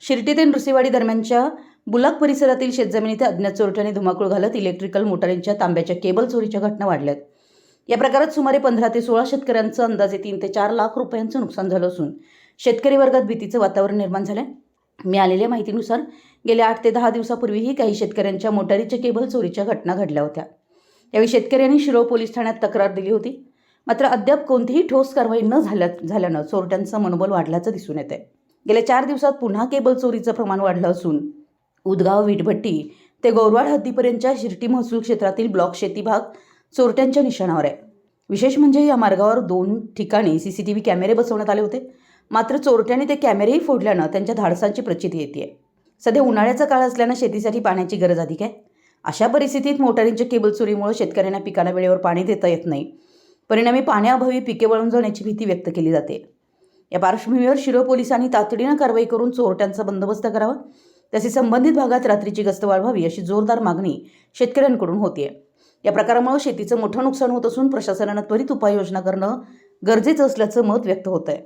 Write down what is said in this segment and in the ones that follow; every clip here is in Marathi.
शिर्डी ते नृसिंहवाडी दरम्यानच्या बुलाक परिसरातील शेतजमिनीत अज्ञात चोरट्यांनी धुमाकूळ घालत इलेक्ट्रिकल मोटारींच्या तांब्याच्या केबल चोरीच्या घटना वाढल्यात। या प्रकारात सुमारे 15 ते 16 शेतकऱ्यांचं अंदाजे 3 ते 4 लाख रुपयांचं नुकसान झालं असून शेतकरी वर्गात भीतीचं वातावरण निर्माण झालंय। मिळालेल्या माहितीनुसार गेल्या 8 ते 10 दिवसापूर्वीही काही शेतकऱ्यांच्या मोटारीच्या केबल चोरीच्या घटना घडल्या होत्या। यावेळी शेतकऱ्यांनी शिरोळ पोलीस ठाण्यात तक्रार दिली होती, मात्र अद्याप कोणतीही ठोस कारवाई न झाल्यानं चोरट्यांचं मनोबल वाढल्याचं दिसून येतंय। गेल्या 4 दिवसात पुन्हा केबल चोरीचं प्रमाण वाढलं असून उदगाव वीटभट्टी ते गौरवाड हद्दीपर्यंतच्या शिर्डी महसूल क्षेत्रातील ब्लॉक शेती भाग चोरट्यांच्या निशाणावर आहे। विशेष म्हणजे या मार्गावर 2 ठिकाणी सीसीटीव्ही कॅमेरे बसवण्यात आले होते, मात्र चोरट्यांनी ते कॅमेरेही फोडल्यानं त्यांच्या धाडसांची प्रचिती येते। सध्या उन्हाळ्याचा काळ असल्यानं शेतीसाठी पाण्याची गरज अधिक आहे। अशा परिस्थितीत मोटारींच्या केबल चोरीमुळे शेतकऱ्यांना पिकांना वेळेवर पाणी देता येत नाही, परिणामी पाण्याअभावी पिके वळून जाण्याची भीती व्यक्त केली जाते। या पार्श्वभूमीवर शिरोळ पोलिसांनी तातडीनं कारवाई करून चोरट्यांचा बंदोबस्त करावा, तसेच संबंधित भागात रात्रीची गस्त वाढवावी अशी जोरदार मागणी शेतकऱ्यांकडून होतीये। या प्रकारामुळे शेतीचं मोठं नुकसान होत असून प्रशासनानं त्वरित उपाययोजना करणं गरजेचं असल्याचं मत व्यक्त होत आहे।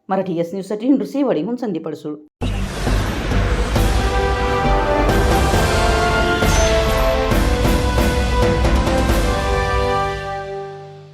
मराठी एस न्यूजसाठी नृसिंहवाडीहून संदीप अडसूळ।